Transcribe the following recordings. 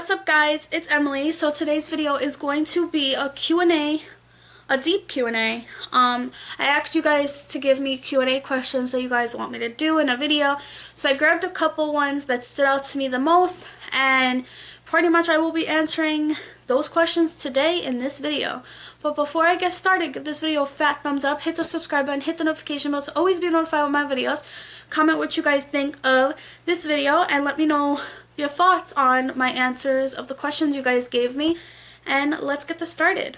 What's up guys, it's Emily. So today's video is going to be a Q&A, a deep Q&A. I asked you guys to give me Q&A questions that you guys want me to do in a video. So I grabbed a couple ones that stood out to me the most, and pretty much I will be answering those questions today in this video. But before I get started, give this video a fat thumbs up, hit the subscribe button, hit the notification bell to always be notified of my videos. Comment what you guys think of this video and let me know your thoughts on my answers of the questions you guys gave me, and let's get this started.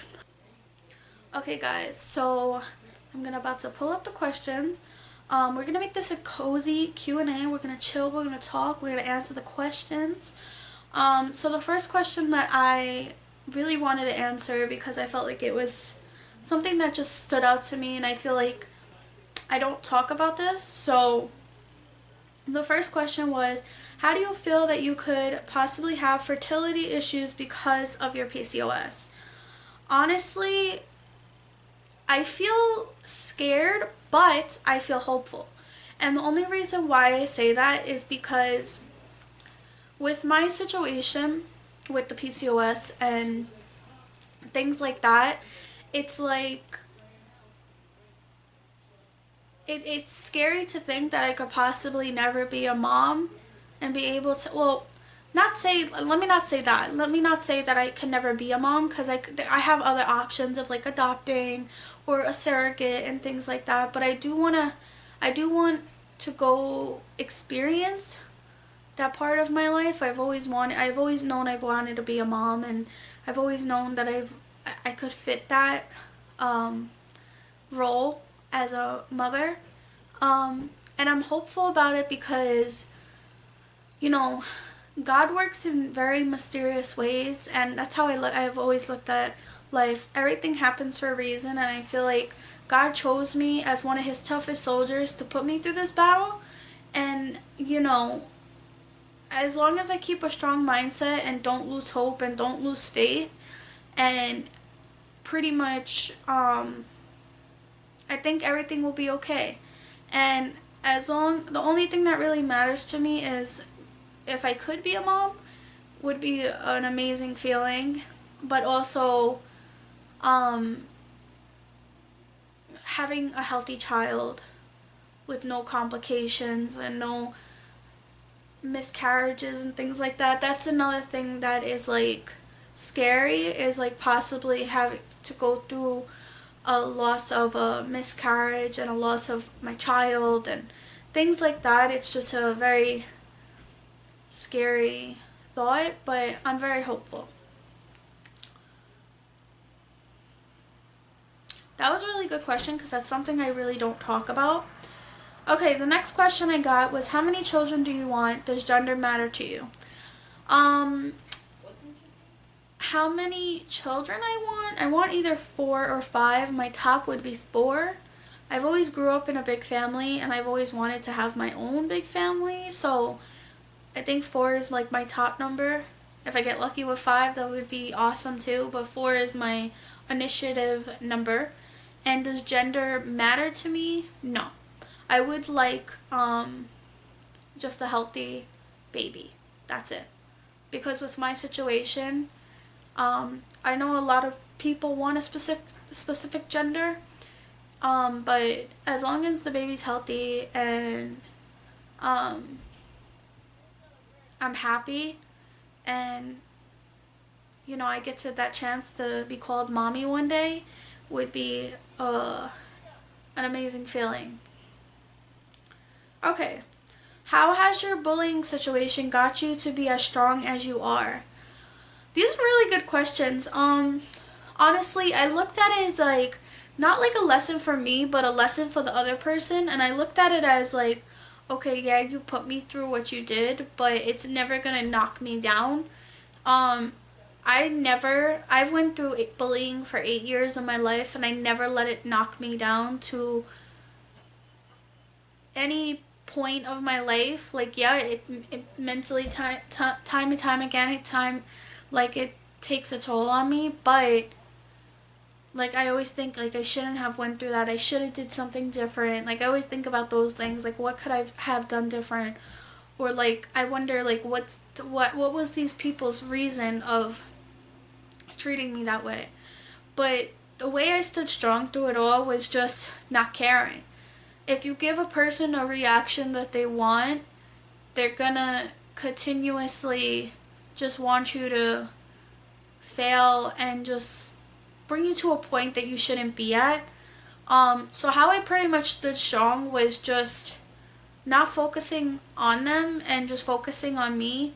Okay guys, so I'm about to pull up the questions. We're gonna make this a cozy Q&A. We're gonna chill, we're gonna talk, we're gonna answer the questions. So the first question that I really wanted to answer, because I felt like it was something that just stood out to me and I feel like I don't talk about this. So the first question was, how do you feel that you could possibly have fertility issues because of your PCOS? Honestly, I feel scared, but I feel hopeful. And the only reason why I say that is because with my situation with the PCOS and things like that, it's like it's scary to think that I could possibly never be a mom and be able to, well, let me not say that I can never be a mom, because I have other options of like adopting or a surrogate and things like that, but I do want to go experience that part of my life. I've always known I've wanted to be a mom, and I've always known that I could fit that role as a mother, and I'm hopeful about it because, you know, God works in very mysterious ways, and that's how I've always looked at life. Everything happens for a reason, and I feel like God chose me as one of his toughest soldiers to put me through this battle. And, you know, as long as I keep a strong mindset and don't lose hope and don't lose faith, and pretty much I think everything will be okay. And the only thing that really matters to me is if I could be a mom, would be an amazing feeling, but also having a healthy child with no complications and no miscarriages and things like that. That's another thing that is like scary, is like possibly having to go through a loss of a miscarriage and a loss of my child and things like that. It's just a very scary thought, but I'm very hopeful. That was a really good question because that's something I really don't talk about. Okay, the next question I got was, how many children do you want? Does gender matter to you? How many children I want? I want either 4 or 5. My top would be 4. I've always grew up in a big family, and I've always wanted to have my own big family, so I think 4 is like my top number. If I get lucky with 5, that would be awesome too, but 4 is my initiative number. And does gender matter to me? No. I would like just a healthy baby. That's it. Because with my situation, I know a lot of people want a specific gender, but as long as the baby's healthy and I'm happy, and you know, I get that chance to be called mommy one day, would be an amazing feeling. Okay, how has your bullying situation got you to be as strong as you are? These are really good questions. Honestly, I looked at it as like, not like a lesson for me, but a lesson for the other person, and I looked at it as like, okay, yeah, you put me through what you did, but it's never gonna knock me down. I've went through bullying for 8 years of my life, and I never let it knock me down to any point of my life. Like, yeah, it mentally time and time again, like, it takes a toll on me, but like, I always think like I shouldn't have went through that. I should have did something different. Like, I always think about those things, like what could I have done different, or like I wonder like what was these people's reason of treating me that way. But the way I stood strong through it all was just not caring. If you give a person a reaction that they want, they're gonna continuously just want you to fail and just bring you to a point that you shouldn't be at. So how I pretty much stood strong was just not focusing on them and just focusing on me.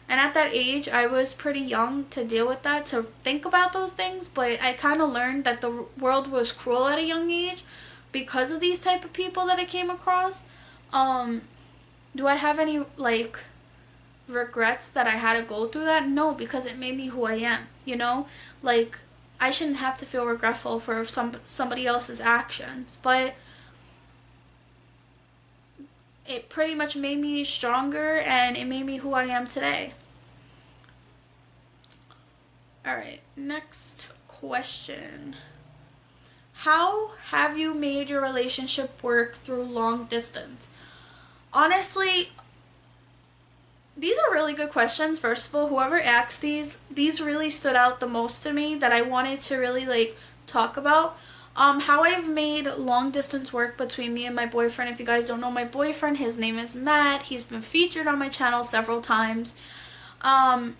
And at that age, I was pretty young to deal with that, to think about those things, but I kind of learned that the world was cruel at a young age because of these type of people that I came across. Do I have any, like, regrets that I had to go through that? No, because it made me who I am, you know? Like, I shouldn't have to feel regretful for somebody else's actions, but it pretty much made me stronger and it made me who I am today. Alright, next question. How have you made your relationship work through long distance? Honestly, these are really good questions. First of all, whoever asked these really stood out the most to me that I wanted to really like talk about. How I've made long distance work between me and my boyfriend. If you guys don't know my boyfriend, his name is Matt. He's been featured on my channel several times. How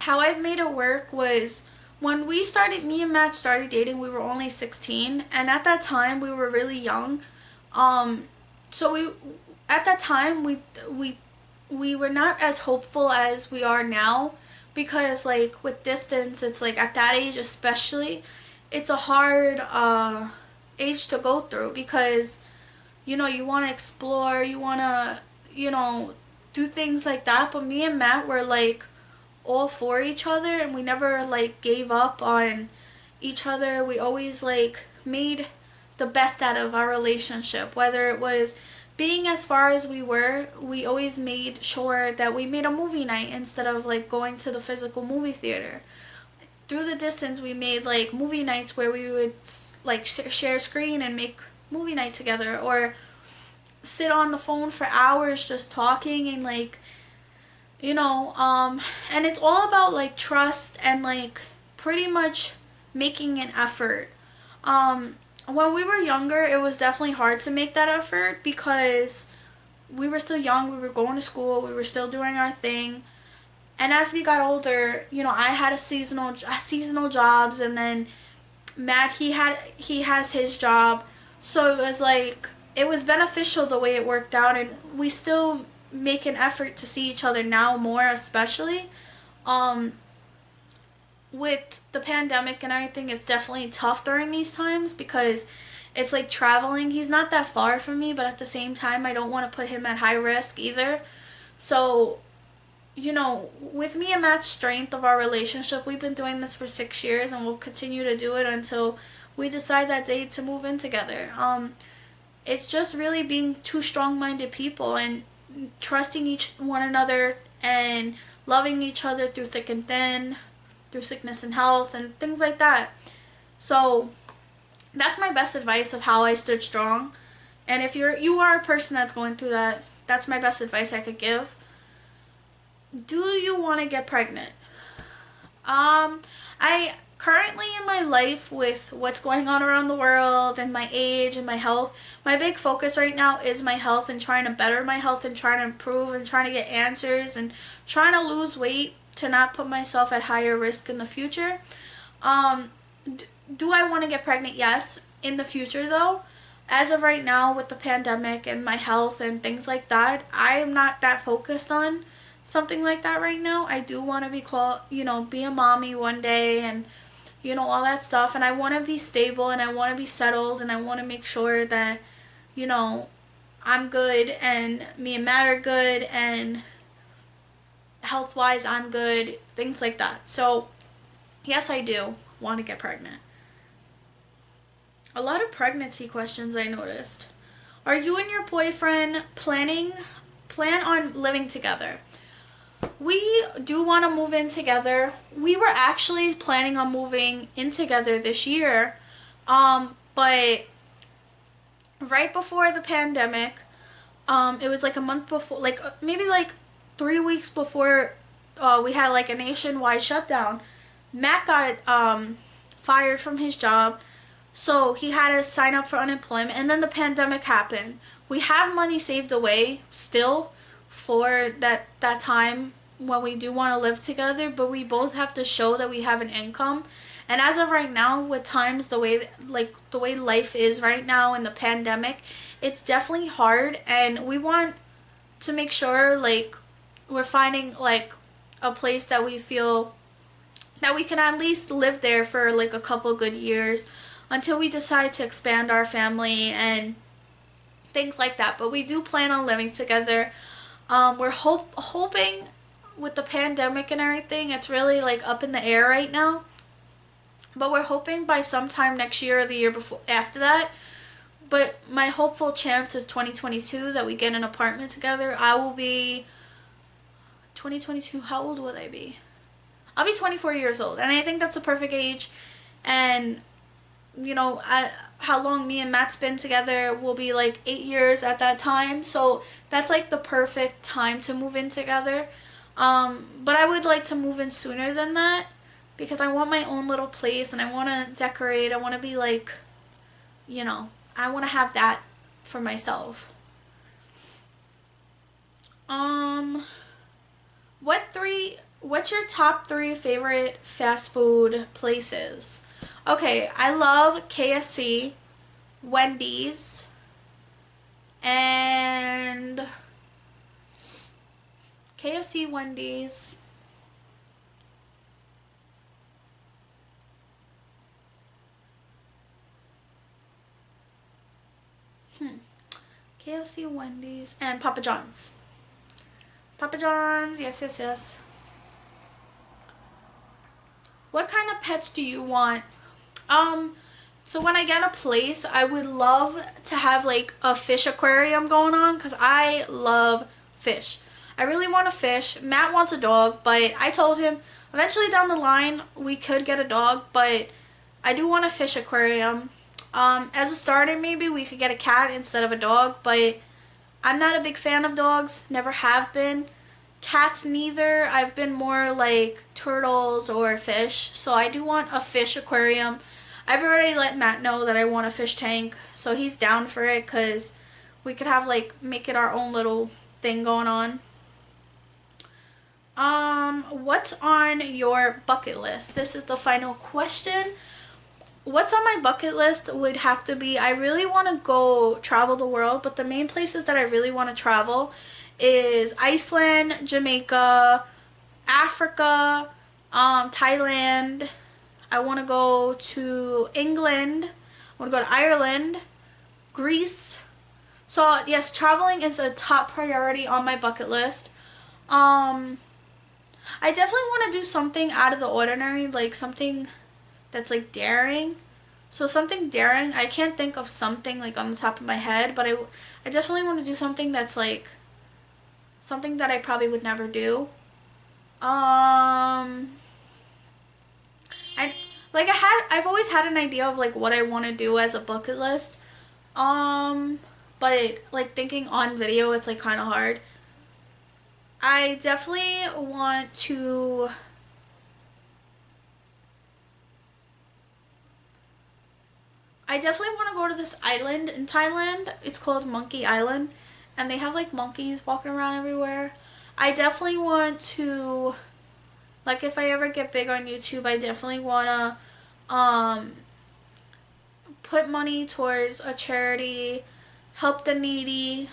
I've made it work was when me and Matt started dating, we were only 16, and at that time we were really young. At that time we were not as hopeful as we are now, because like with distance, it's like at that age especially, it's a hard age to go through, because you know you want to explore, you want to do things like that. But me and Matt were like all for each other, and we never like gave up on each other. We always like made the best out of our relationship, whether it was being as far as we were. We always made sure that we made a movie night instead of like going to the physical movie theater. Through the distance, we made like movie nights where we would like share screen and make movie night together, or sit on the phone for hours just talking, and like and it's all about like trust and like pretty much making an effort. When we were younger, it was definitely hard to make that effort because we were still young, we were going to school, we were still doing our thing. And as we got older, I had a seasonal jobs, and then Matt, he has his job. So it was like, it was beneficial the way it worked out, and we still make an effort to see each other now more, especially. With the pandemic and everything, it's definitely tough during these times because it's like traveling. He's not that far from me, but at the same time, I don't want to put him at high risk either. So with me and Matt's strength of our relationship, we've been doing this for 6 years, and we'll continue to do it until we decide that day to move in together. It's just really being two strong-minded people and trusting one another and loving each other through thick and thin, through sickness and health and things like that. So that's my best advice of how I stood strong. And if you are a person that's going through that, that's my best advice I could give. Do you want to get pregnant? I currently in my life, with what's going on around the world and my age and my health, my big focus right now is my health and trying to better my health and trying to improve and trying to get answers and trying to lose weight to not put myself at higher risk in the future. Do I want to get pregnant? Yes. In the future though, as of right now with the pandemic and my health and things like that, I am not that focused on something like that right now. I do want to be a mommy one day, and all that stuff, and I want to be stable, and I want to be settled, and I want to make sure that I'm good, and me and Matt are good, and health wise I'm good, things like that. So yes, I do want to get pregnant. A lot of pregnancy questions I noticed. Are you and your boyfriend plan on living together? We do want to move in together. We were actually planning on moving in together this year, but right before the pandemic, It was like a month before, like maybe like 3 weeks before we had like a nationwide shutdown. Matt got fired from his job, so he had to sign up for unemployment, and then the pandemic happened. We have money saved away still for that time when we do want to live together, but we both have to show that we have an income. And as of right now, with times the way life is right now in the pandemic, it's definitely hard, and we want to make sure like we're finding like a place that we feel that we can at least live there for like a couple good years until we decide to expand our family and things like that. But we do plan on living together. We're hoping with the pandemic and everything, it's really like up in the air right now. But we're hoping by sometime next year or the year before after that. But my hopeful chance is 2022 that we get an apartment together. I will be 2022. How old would I be? I'll be 24 years old, and I think that's a perfect age. And you know, how long me and Matt's been together will be like 8 years at that time. So that's like the perfect time to move in together. But I would like to move in sooner than that because I want my own little place and I want to decorate. I want to be like, you know, I want to have that for myself. What's your top 3 favorite fast food places? Okay, I love KFC, Wendy's, and KFC, Wendy's, KFC, Wendy's, and Papa John's. Papa John's, yes, yes, yes. What kind of pets do you want? So when I get a place, I would love to have like a fish aquarium going on because I love fish. I really want a fish. Matt wants a dog, but I told him eventually down the line we could get a dog, but I do want a fish aquarium. As a starter, maybe we could get a cat instead of a dog, but I'm not a big fan of dogs, never have been. Cats neither. I've been more like turtles or fish, so I do want a fish aquarium. I've already let Matt know that I want a fish tank, so he's down for it because we could have like make it our own little thing going on. What's on your bucket list? This is the final question. What's on my bucket list would have to be, I really want to go travel the world, but the main places that I really want to travel is Iceland, Jamaica, Africa, Thailand. I want to go to England. I want to go to Ireland, Greece. So yes, traveling is a top priority on my bucket list. I definitely want to do something out of the ordinary, like something that's like daring. So something daring, I can't think of something like on the top of my head, but I definitely want to do something that's like something that I probably would never do. I've always had an idea of like what I want to do as a bucket list. But like thinking on video, it's like kind of hard. I definitely want to go to this island in Thailand. It's called Monkey Island, and they have like monkeys walking around everywhere. I definitely want to, like, if I ever get big on YouTube, I definitely want to put money towards a charity, help the needy,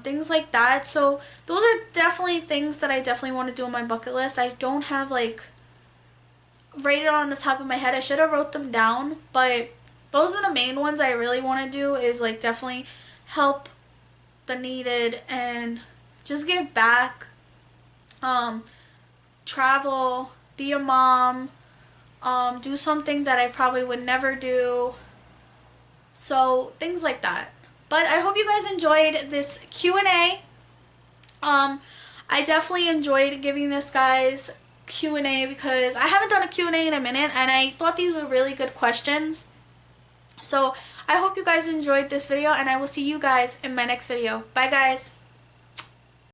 things like that. So those are definitely things that I definitely want to do on my bucket list. I don't have like rated on the top of my head. I should have wrote them down, but those are the main ones I really want to do, is like definitely help the needed and just give back, travel, be a mom, do something that I probably would never do. So things like that. But I hope you guys enjoyed this Q&A. I definitely enjoyed giving this guys Q&A because I haven't done a Q&A in a minute, and I thought these were really good questions. So I hope you guys enjoyed this video, and I will see you guys in my next video. Bye guys.